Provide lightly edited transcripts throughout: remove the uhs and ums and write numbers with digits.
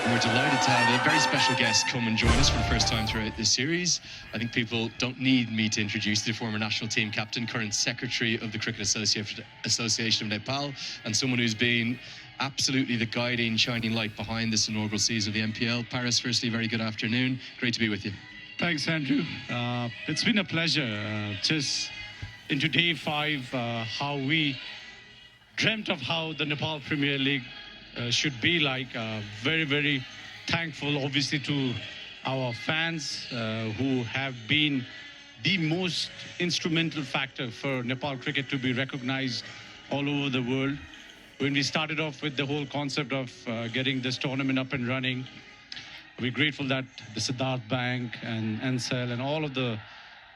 And we're delighted to have a very special guest come and join us for the first time throughout this series. I think people don't need me to introduce the former national team captain, current secretary of the Cricket Association of Nepal, and someone who's been absolutely the guiding, shining light behind this inaugural season of the NPL. Parash, firstly, very good afternoon. Great to be with you. Thanks, Andrew. It's been a pleasure. Just into day 5, how we dreamt of how the Nepal Premier League should be like. Very, very thankful, obviously, to our fans who have been the most instrumental factor for Nepal cricket to be recognized all over the world. When we started off with the whole concept of getting this tournament up and running, we're grateful that the Siddharth Bank and NCL and all of the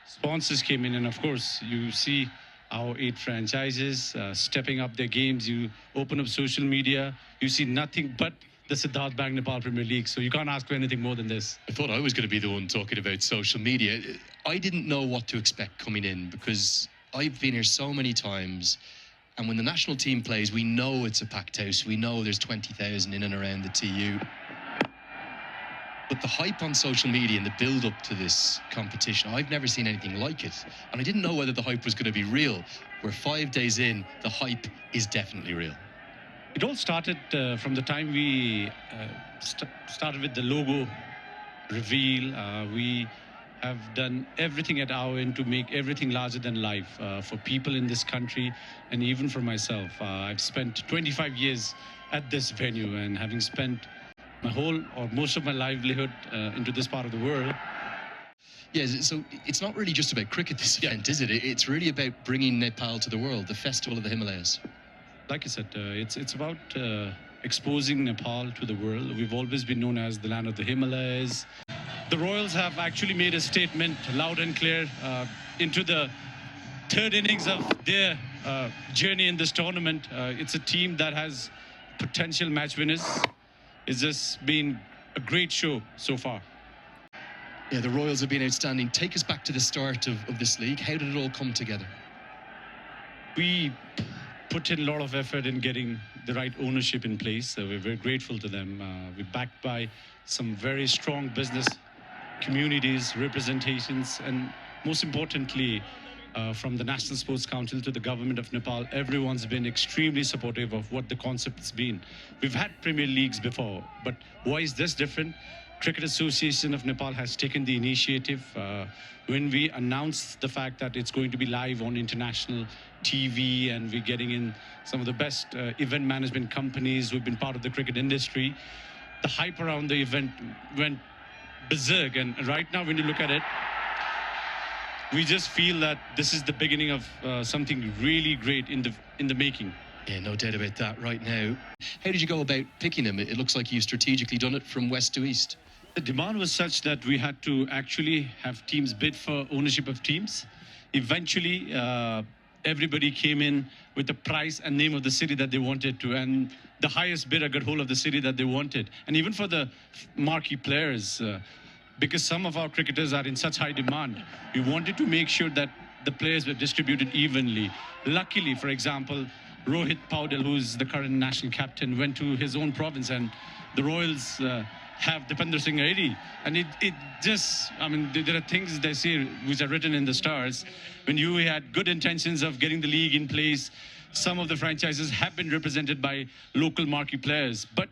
sponsors came in. And of course, you see our 8 franchises stepping up their games. You open up social media, you see nothing but the Siddharth Bank Nepal Premier League. So you can't ask for anything more than this. I thought I was going to be the one talking about social media. I didn't know what to expect coming in because I've been here so many times. And when the national team plays, we know it's a packed house. We know there's 20,000 in and around the TU. But the hype on social media and the build-up to this competition, I've never seen anything like it. And I didn't know whether the hype was going to be real. We're 5 days in, the hype is definitely real. It all started from the time we started with the logo reveal. We have done everything at our end to make everything larger than life for people in this country and even for myself. I've spent 25 years at this venue, and having spent my whole or most of my livelihood into this part of the world. Yeah, so it's not really just about cricket, this event, is it? It's really about bringing Nepal to the world, the Festival of the Himalayas. Like I said, it's about exposing Nepal to the world. We've always been known as the land of the Himalayas. The Royals have actually made a statement loud and clear into the 3rd innings of their journey in this tournament. It's a team that has potential match winners. It's just been a great show so far. Yeah, the Royals have been outstanding. Take us back to the start of this league. How did it all come together? We put in a lot of effort in getting the right ownership in place. We're very grateful to them. We're backed by some very strong business communities, representations, and most importantly, from the National Sports Council to the government of Nepal, everyone's been extremely supportive of what the concept's been. We've had Premier Leagues before, but why is this different? Cricket Association of Nepal has taken the initiative. When we announced the fact that it's going to be live on international TV and we're getting in some of the best event management companies who've been part of the cricket industry, the hype around the event went berserk. And right now, when you look at it, we just feel that this is the beginning of something really great in the making. Yeah, no doubt about that right now. How did you go about picking them? It looks like you've strategically done it from west to east. The demand was such that we had to actually have teams bid for ownership of teams. Eventually, everybody came in with the price and name of the city that they wanted to, and the highest bidder got hold of the city that they wanted. And even for the marquee players, because some of our cricketers are in such high demand, we wanted to make sure that the players were distributed evenly. Luckily, for example, Rohit Paudel, who's the current national captain, went to his own province, and the Royals have Dipinder Singh Reddy. And it just, I mean, there are things they say which are written in the stars. When you had good intentions of getting the league in place, some of the franchises have been represented by local marquee players. But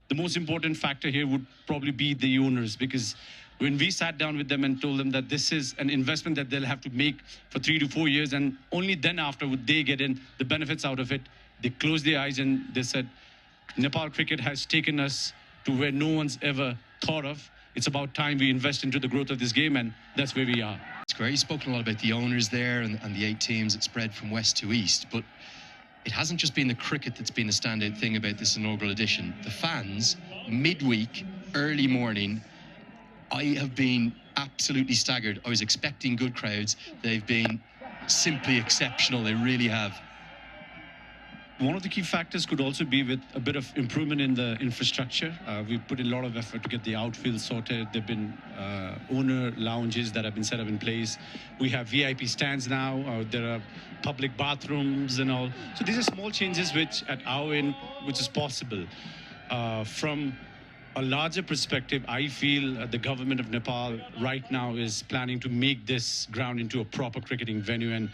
the most important factor here would probably be the owners, because when we sat down with them and told them that this is an investment that they'll have to make for 3 to 4 years, and only then after would they get in the benefits out of it, they closed their eyes and they said, Nepal cricket has taken us to where no one's ever thought of. It's about time we invest into the growth of this game, and that's where we are. It's great. You've spoken a lot about the owners there and the 8 teams that spread from west to east, but it hasn't just been the cricket that's been the standout thing about this inaugural edition. The fans, midweek, early morning, I have been absolutely staggered. I was expecting good crowds. They've been simply exceptional. They really have. One of the key factors could also be with a bit of improvement in the infrastructure. We've put in a lot of effort to get the outfield sorted. There have been owner lounges that have been set up in place. We have VIP stands now. There are public bathrooms and all. So these are small changes which at our end, which is possible. From a larger perspective, I feel the government of Nepal right now is planning to make this ground into a proper cricketing venue, and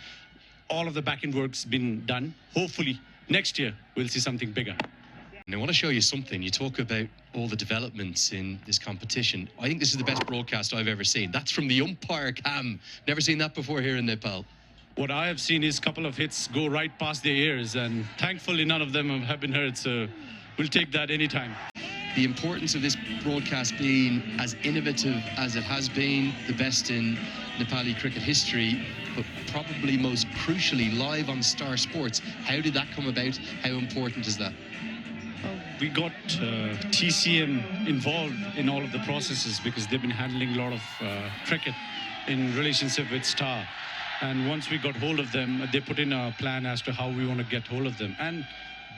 all of the back-end work's been done. Hopefully, next year, we'll see something bigger. And I want to show you something. You talk about all the developments in this competition. I think this is the best broadcast I've ever seen. That's from the umpire cam. Never seen that before here in Nepal. What I have seen is a couple of hits go right past their ears, and thankfully none of them have been hurt, so we'll take that anytime. The importance of this broadcast being as innovative as it has been, the best in Nepali cricket history, but probably most crucially live on Star Sports. How did that come about? How important is that? We got TCM involved in all of the processes because they've been handling a lot of cricket in relationship with Star. And once we got hold of them, they put in a plan as to how we want to get hold of them. And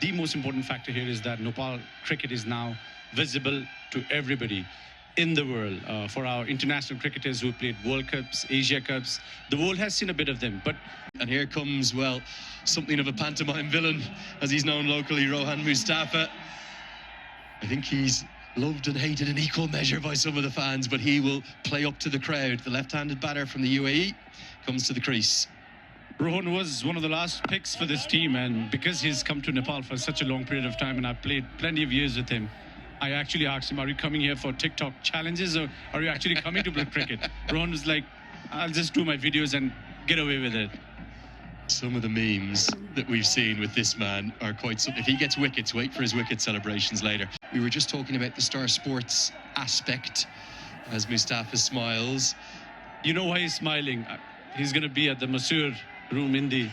the most important factor here is that Nepal cricket is now visible to everybody in the world. For our international cricketers who played World Cups, Asia Cups, the world has seen a bit of them. And here comes, well, something of a pantomime villain, as he's known locally, Rohan Mustafa. I think he's loved and hated in equal measure by some of the fans, but he will play up to the crowd. The left-handed batter from the UAE comes to the crease. Rohan was one of the last picks for this team, and because he's come to Nepal for such a long period of time, and I've played plenty of years with him, I actually asked him, are you coming here for TikTok challenges, or are you actually coming to play cricket? Rohan was like, I'll just do my videos and get away with it. Some of the memes that we've seen with this man are quite something. If he gets wickets, wait for his wicket celebrations later. We were just talking about the Star Sports aspect as Mustafa smiles. You know why he's smiling? He's going to be at the masseur room in the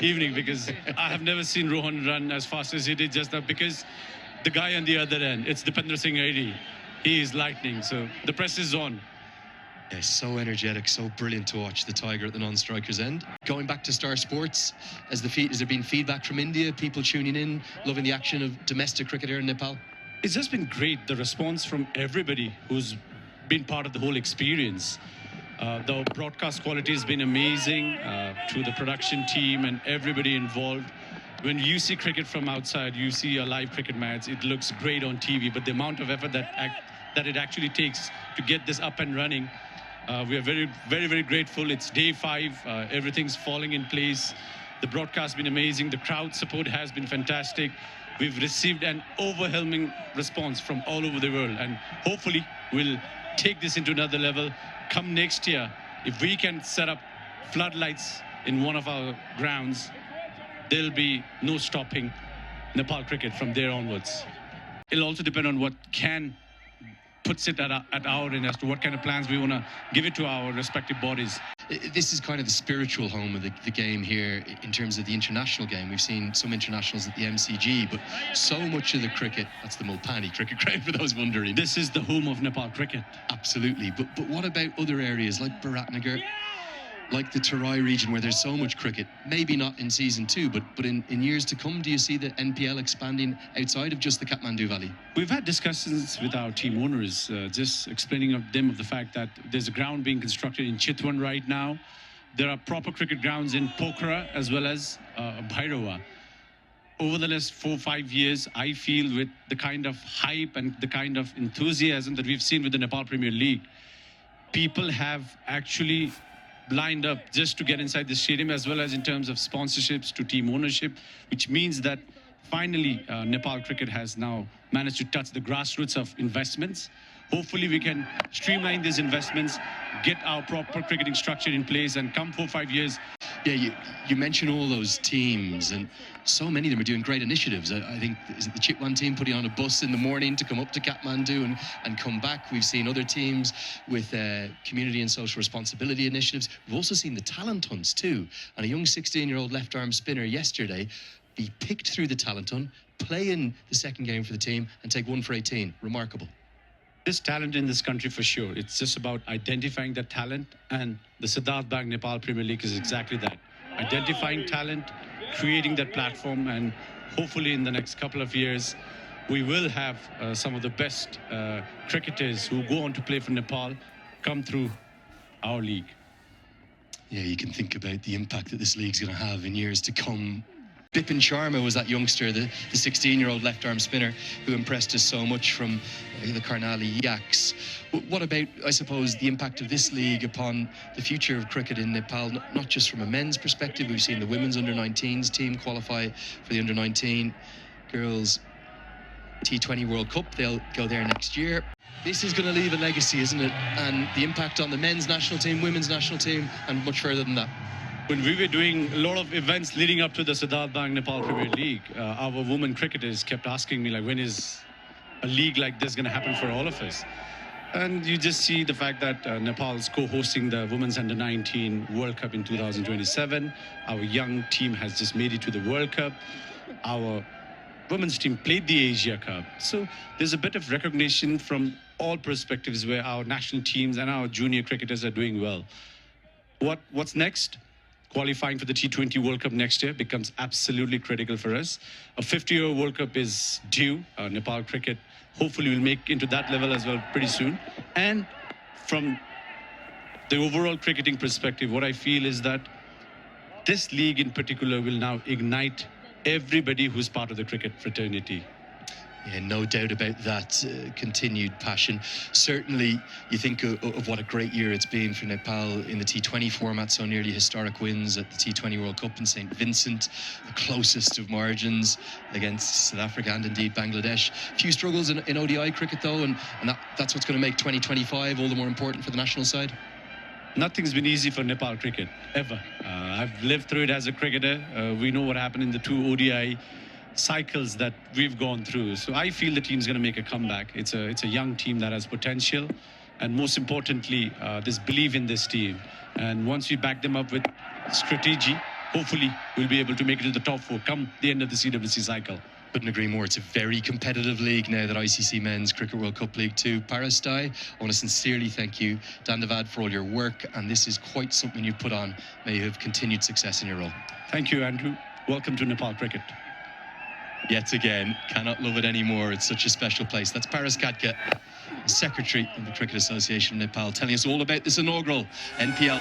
evening, because I have never seen Rohan run as fast as he did just now, because the guy on the other end, it's Dipender Singh Airy. He is lightning, so the press is on. Yeah, so energetic, so brilliant to watch, the Tiger at the non-striker's end. Going back to Star Sports, has there been feedback from India, people tuning in, loving the action of domestic cricket here in Nepal? It's just been great, the response from everybody who's been part of the whole experience. The broadcast quality has been amazing, to the production team and everybody involved. When you see cricket from outside, you see a live cricket match, it looks great on TV, but the amount of effort that it actually takes to get this up and running, we are very, very, very grateful. It's day 5, everything's falling in place. The broadcast has been amazing, the crowd support has been fantastic. We've received an overwhelming response from all over the world, and hopefully we'll take this into another level. Come next year, if we can set up floodlights in one of our grounds, there'll be no stopping Nepal cricket from there onwards. It'll also depend on what can puts it at our end as to what kind of plans we want to give it to our respective bodies. This is kind of the spiritual home of the game here in terms of the international game. We've seen some internationals at the MCG, but so much of the cricket, that's the Mulpani cricket ground for those wondering. This is the home of Nepal cricket. Absolutely, but what about other areas like Biratnagar, like the Terai region where there's so much cricket? Maybe not in season 2, but in years to come, do you see the NPL expanding outside of just the Kathmandu Valley? We've had discussions with our team owners, just explaining of them of the fact that there's a ground being constructed in Chitwan right now. There are proper cricket grounds in Pokhara as well as Bhairava. Over the last 4 or 5 years, I feel with the kind of hype and the kind of enthusiasm that we've seen with the Nepal Premier League, people have actually lined up just to get inside the stadium, as well as in terms of sponsorships to team ownership, which means that finally Nepal cricket has now managed to touch the grassroots of investments. Hopefully we can streamline these investments, get our proper cricketing structure in place, and come 4 or 5 years. Yeah, you mentioned all those teams, and so many of them are doing great initiatives. I think, is it the Chitwan team putting on a bus in the morning to come up to Kathmandu and come back? We've seen other teams with community and social responsibility initiatives. We've also seen the talent hunts too. And a young 16-year-old left-arm spinner yesterday be picked through the talent hunt, play in the second game for the team, and take 1 for 18. Remarkable. There's talent in this country for sure. It's just about identifying that talent, and the Siddharth Bank Nepal Premier League is exactly that. Identifying talent, creating that platform, and hopefully in the next couple of years, we will have some of the best cricketers who go on to play for Nepal come through our league. Yeah, you can think about the impact that this league's going to have in years to come. Bipin Sharma was that youngster, the 16-year-old left-arm spinner who impressed us so much from the Karnali Yaks. What about, I suppose, the impact of this league upon the future of cricket in Nepal, not just from a men's perspective? We've seen the women's under-19s team qualify for the under-19 girls T20 World Cup. They'll go there next year. This is going to leave a legacy, isn't it? And the impact on the men's national team, women's national team, and much further than that. When we were doing a lot of events leading up to the Siddharth Bank Nepal Premier League, our women cricketers kept asking me, like, when is a league like this going to happen for all of us? And you just see the fact that Nepal is co-hosting the Women's Under-19 World Cup in 2027. Our young team has just made it to the World Cup. Our women's team played the Asia Cup. So there's a bit of recognition from all perspectives where our national teams and our junior cricketers are doing well. What's next? Qualifying for the T20 World Cup next year becomes absolutely critical for us. A 50-year World Cup is due. Nepal cricket hopefully will make into that level as well pretty soon. And from the overall cricketing perspective, what I feel is that this league in particular will now ignite everybody who's part of the cricket fraternity. Yeah, no doubt about that. Continued passion. Certainly, you think of what a great year it's been for Nepal in the T20 format. So nearly historic wins at the T20 World Cup in St. Vincent, the closest of margins against South Africa and indeed Bangladesh. A few struggles in ODI cricket though, and that's what's going to make 2025 all the more important for the national side. Nothing's been easy for Nepal cricket, ever. I've lived through it as a cricketer. We know what happened in the 2 ODI cycles that we've gone through. So I feel the team's going to make a comeback. It's a young team that has potential, and most importantly, there's belief in this team. And once we back them up with strategy, hopefully we'll be able to make it to the top 4 come the end of the CWC cycle. Couldn't agree more. It's a very competitive league now, that ICC Men's Cricket World Cup League 2. Parash, I want to sincerely thank you, Dandavad, for all your work, and this is quite something you put on. May you have continued success in your role. Thank you, Andrew. Welcome to Nepal cricket. Yet again, cannot love it anymore. It's such a special place. That's Parash Khadka, Secretary of the Cricket Association of Nepal, telling us all about this inaugural NPL.